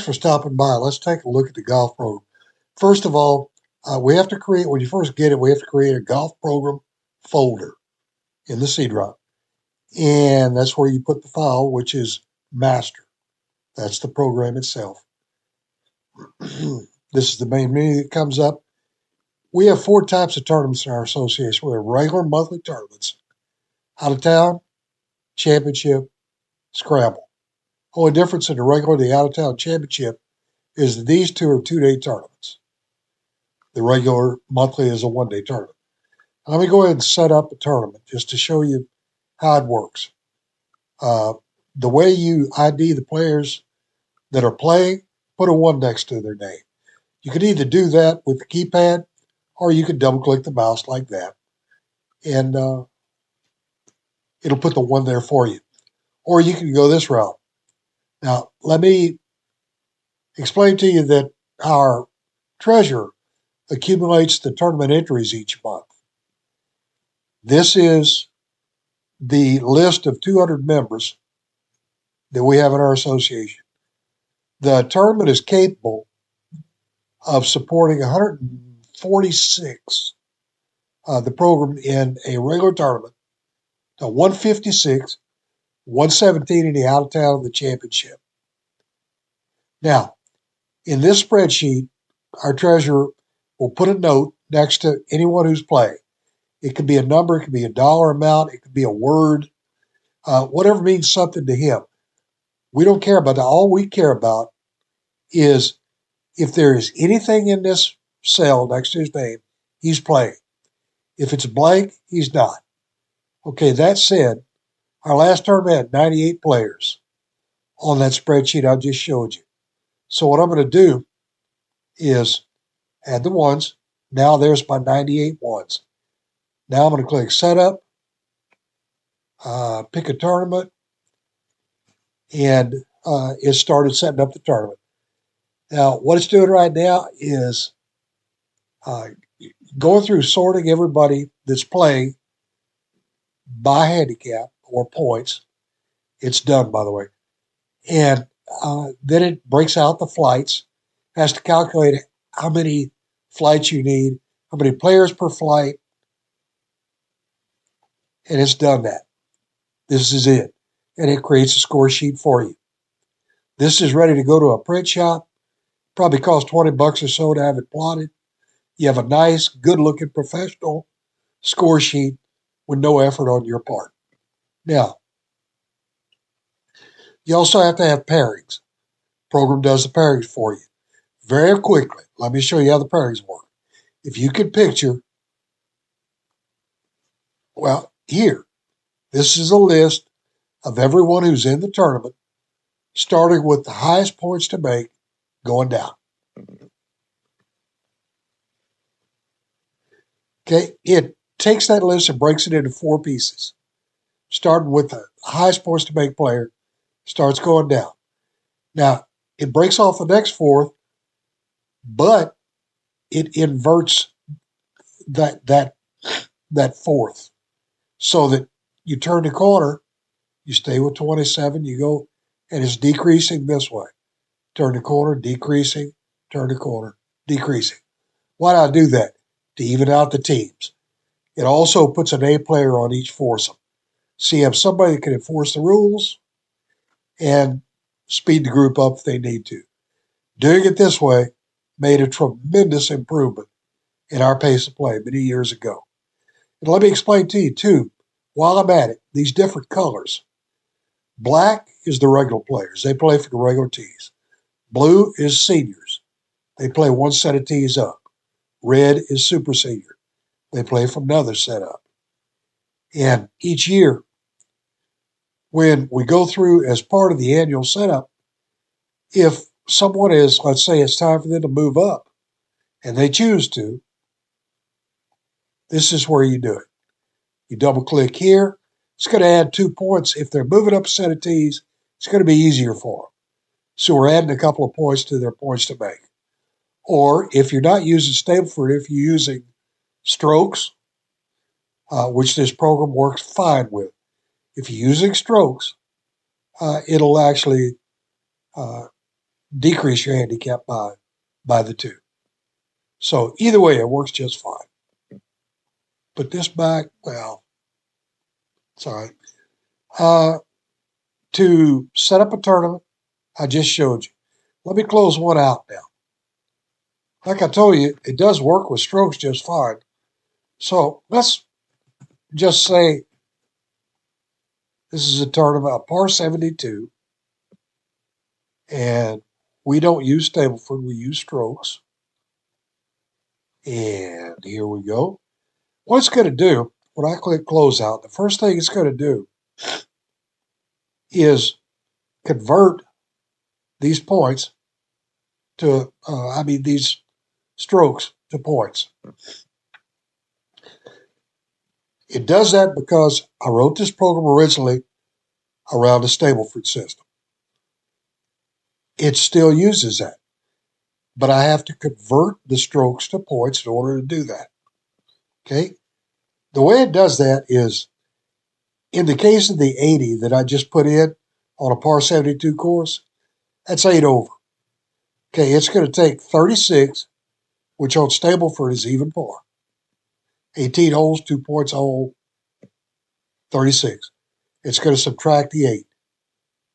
for stopping by. Let's take a look at the golf program. First of all, we have to create, when you first get it, we have to create a golf program folder in the C drive. And that's where you put the file, which is master. That's the program itself. This is the main menu that comes up. We have 4 types of tournaments in our association. We have regular monthly tournaments, out of town, championship, scramble. Only difference in the regular and the out of town championship is that these 2 are 2-day tournaments. The regular monthly is a 1-day tournament. Let me go ahead and set up a tournament just to show you how it works. The way you ID the players that are playing, put a 1 next to their name. You can either do that with the keypad, or you can double-click the mouse like that, and it'll put the 1 there for you. Or you can go this route. Now, let me explain to you that our treasurer accumulates the tournament entries each month. This is the list of 200 members that we have in our association. The tournament is capable of supporting 146, the program in a regular tournament, to 156, 117 in the out of town of the championship. Now, in this spreadsheet, our treasurer will put a note next to anyone who's playing. It could be a number, it could be a dollar amount, it could be a word, whatever means something to him. We don't care about that. All we care about is if there is anything in this cell next to his name, he's playing. If it's blank, he's not. Okay, that said, our last tournament had 98 players on that spreadsheet I just showed you. So what I'm going to do is add the 1s. Now there's my 98 1s. Now I'm going to click Setup, pick a tournament, and it started setting up the tournament. Now, what it's doing right now is going through sorting everybody that's playing by handicap or points. It's done, by the way. And then it breaks out the flights, has to calculate how many flights you need, how many players per flight, and it's done that. This is it. And it creates a score sheet for you. This is ready to go to a print shop. Probably costs $20 or so to have it plotted. You have a nice, good-looking, professional score sheet with no effort on your part. Now, you also have to have pairings. Program does the pairings for you. Very quickly, let me show you how the pairings work. If you can picture, well, here, this is a list of everyone who's in the tournament, starting with the highest points to make, going down. Okay, it takes that list and breaks it into 4 pieces. Starting with the highest points to make player, starts going down. Now, it breaks off the next 4th, but it inverts that 4th so that you turn the corner, you stay with 27, you go, and it's decreasing this way. Turn the corner, decreasing, turn the corner, decreasing. Why do I do that? To even out the teams. It also puts an A player on each foursome. So you have somebody that can enforce the rules and speed the group up if they need to. Doing it this way made a tremendous improvement in our pace of play many years ago. And let me explain to you, too, while I'm at it, these different colors. Black is the regular players. They play for the regular tees. Blue is seniors. They play 1 set of tees up. Red is super senior. They play from another setup. And each year, when we go through as part of the annual setup, if someone is, let's say it's time for them to move up, and they choose to, this is where you do it. You double click here. It's going to add 2 points. If they're moving up a set of tees, it's going to be easier for them. So we're adding a couple of points to their points to make. Or if you're not using Stableford, if you're using strokes, which this program works fine with. If you're using strokes, it'll actually decrease your handicap by the 2. So either way, it works just fine. Put this back. Well, it's all right. To set up a tournament, I just showed you. Let me close one out now. Like I told you, it does work with strokes just fine. So let's just say this is a tournament, a par 72, and we don't use Stableford, we use strokes. And here we go. What it's going to do, when I click close out, the first thing it's going to do is convert these points to, these strokes to points. It does that because I wrote this program originally around the Stableford system. It still uses that, but I have to convert the strokes to points in order to do that. Okay? The way it does that is, in the case of the 80 that I just put in on a par 72 course, that's 8 over. Okay, it's going to take 36, which on Stableford is even par. 18 holes, 2 points a hole, 36. It's going to subtract the 8,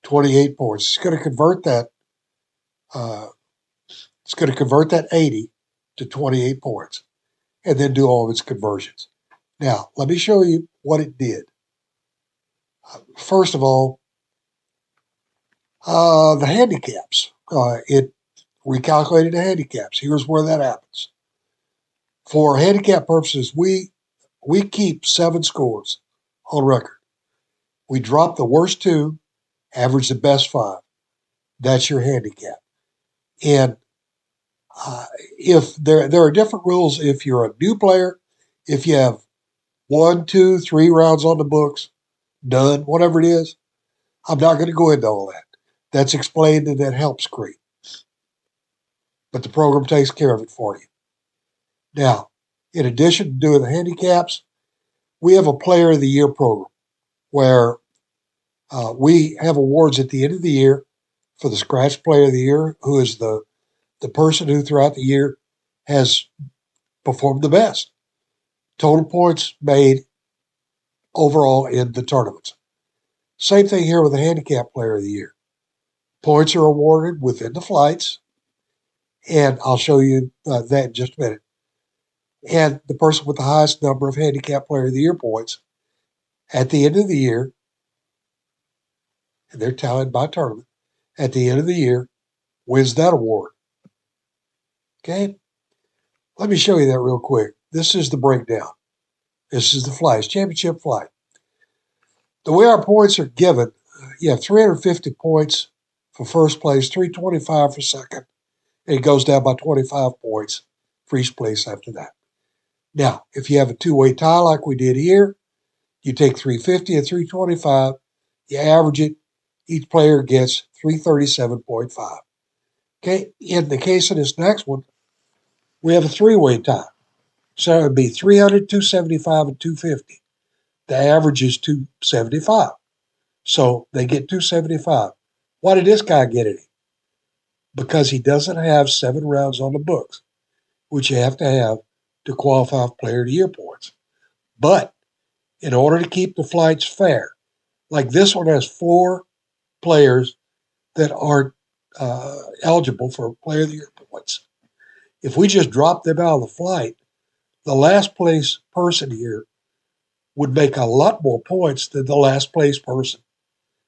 28 points. It's going to convert that. It's going to convert that 80 to 28 points, and then do all of its conversions. Now, let me show you what it did. First of all, the handicaps. It recalculated the handicaps. Here's where that happens. For handicap purposes, we keep 7 scores on record. We drop the worst 2, average the best 5. That's your handicap. And if there are different rules, if you're a new player, if you have 1, 2, 3 rounds on the books, none, whatever it is, I'm not going to go into all that. That's explained in that help screen. But the program takes care of it for you. Now, in addition to doing the handicaps, we have a Player of the Year program where we have awards at the end of the year for the Scratch Player of the Year, who is the person who throughout the year has performed the best. Total points made overall in the tournaments. Same thing here with the Handicap Player of the Year. Points are awarded within the flights, and I'll show you that in just a minute. And the person with the highest number of Handicap Player of the Year points at the end of the year, and they're tallied by tournament, at the end of the year, wins that award. Okay? Let me show you that real quick. This is the breakdown. This is the flights, championship flight. The way our points are given, you have 350 points for first place, 325 for second, and it goes down by 25 points for each place after that. Now, if you have a 2-way tie like we did here, you take 350 and 325, you average it, each player gets 337.5. Okay, in the case of this next one, we have a 3-way tie. So it would be 300, 275, and 250. The average is 275. So they get 275. Why did this guy get it? Because he doesn't have 7 rounds on the books, which you have to qualify for Player of the Year points. But in order to keep the flights fair, like this one has 4 players that aren't eligible for Player of the Year points. If we just drop them out of the flight, the last place person here would make a lot more points than the last place person,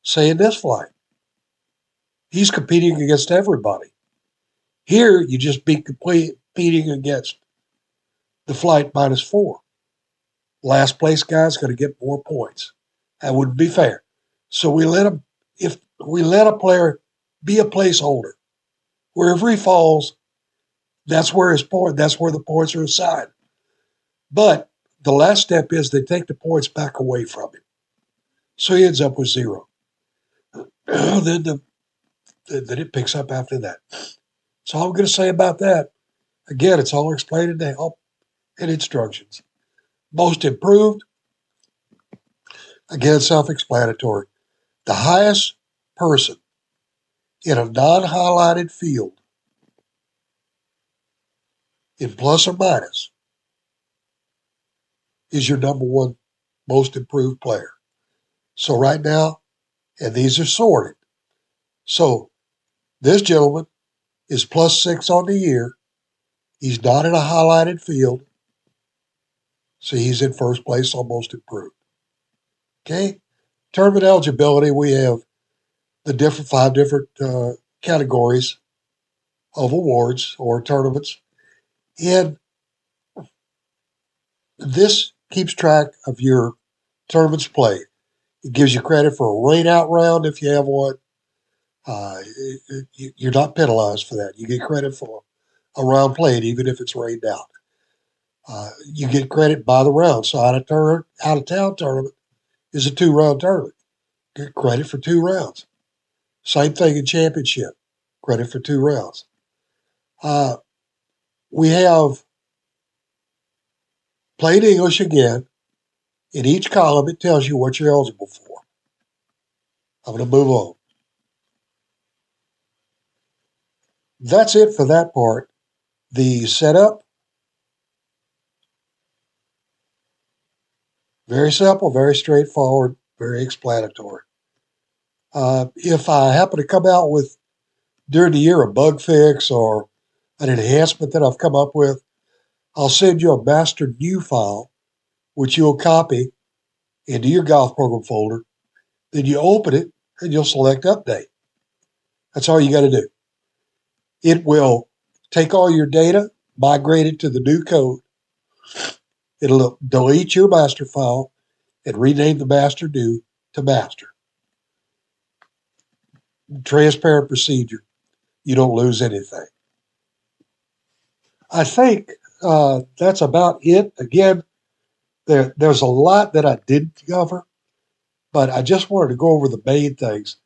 say in this flight. He's competing against everybody. Here, you just be competing against the flight -4. Last place guy's going to get more points. That wouldn't be fair. So if we let a player be a placeholder, wherever he falls, that's where the points are assigned. But the last step is they take the points back away from him. So he ends up with 0. Then it picks up after that. That's all I'm going to say about that. Again, it's all explained in the help and instructions. Most improved, again, self-explanatory. The highest person in a non-highlighted field in plus or minus is your number one most improved player. So right now, and these are sorted. So this gentleman is +6 on the year. He's not in a highlighted field. So he's in first place on most improved. Okay? Tournament eligibility, we have the 5 different categories of awards or tournaments. And this keeps track of your tournaments played. It gives you credit for a rain-out round if you have one. You're not penalized for that. You get credit for a round played even if it's rained out. You get credit by the round. So out-of-town tournament is a 2-round tournament. Get credit for 2 rounds. Same thing in championship. Credit for 2 rounds. We have plain English again. In each column, it tells you what you're eligible for. I'm going to move on. That's it for that part. The setup, very simple, very straightforward, very explanatory. If I happen to come out with, during the year, a bug fix or an enhancement that I've come up with, I'll send you a master new file, which you'll copy into your golf program folder. Then you open it and you'll select update. That's all you got to do. It will take all your data, migrate it to the new code. It'll delete your master file and rename the master new to master. Transparent procedure. You don't lose anything. I think that's about it. Again, there's a lot that I didn't cover, but I just wanted to go over the main things.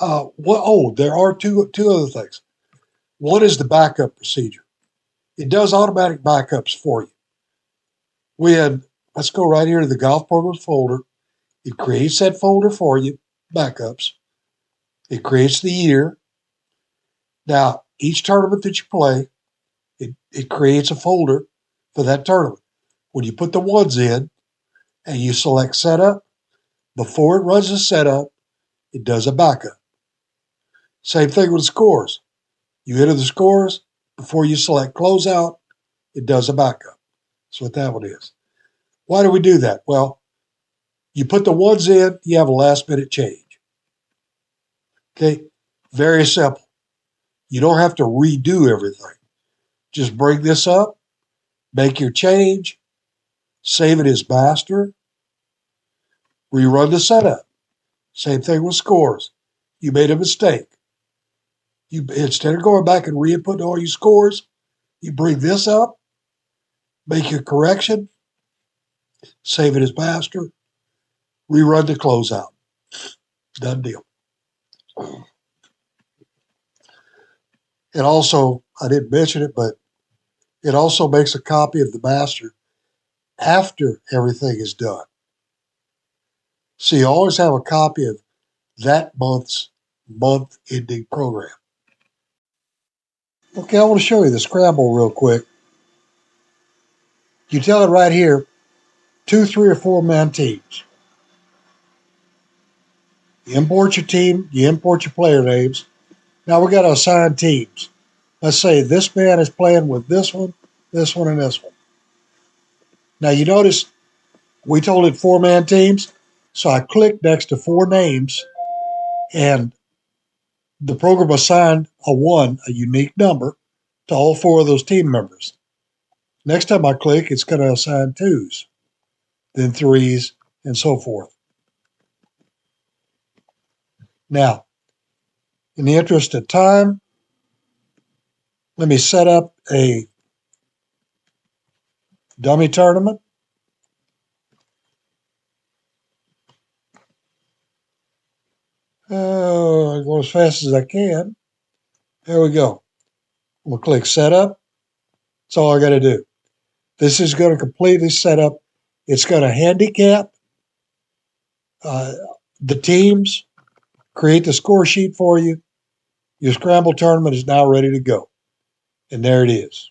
There are two other things. One is the backup procedure. It does automatic backups for you. Let's go right here to the golf programs folder. It creates that folder for you, backups. It creates the year. Now, each tournament that you play, it creates a folder for that tournament. When you put the ones in and you select setup, before it runs the setup, it does a backup. Same thing with the scores. You enter the scores, before you select closeout, it does a backup. That's what that one is. Why do we do that? Well, you put the ones in, you have a last minute change. Okay? Very simple. You don't have to redo everything. Just bring this up, make your change, save it as master, rerun the setup. Same thing with scores. You made a mistake. Instead of going back and re-inputting all your scores, you bring this up, make your correction, save it as master, rerun the closeout. Done deal. And also, I didn't mention it, but it also makes a copy of the master after everything is done. So you always have a copy of that month's month-ending program. Okay, I want to show you the scramble real quick. You tell it right here, 2, 3, or 4-man teams. You import your team, you import your player names. Now we've got to assign teams. Let's say this man is playing with this one, and this one. Now you notice we told it 4-man teams, so I clicked next to 4 names, and the program assigned a unique number, to all 4 of those team members. Next time I click, it's going to assign 2s, then 3s, and so forth. Now, in the interest of time, let me set up a dummy tournament. I go as fast as I can. There we go. We'll click Setup. That's all I got to do. This is going to completely set up. It's going to handicap the teams, create the score sheet for you, Your Scramble tournament is now ready to go. And there it is.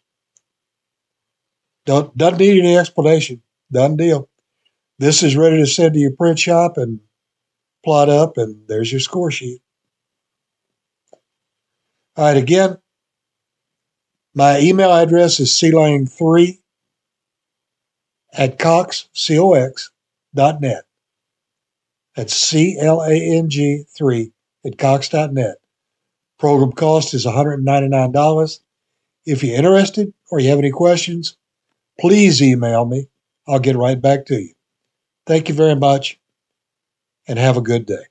Doesn't need any explanation. Done deal. This is ready to send to your print shop and plot up, and there's your score sheet. All right, again, my email address is clang3 at cox.net. That's CLANG3 at cox.net. Program cost is $199. If you're interested or you have any questions, please email me. I'll get right back to you. Thank you very much, and have a good day.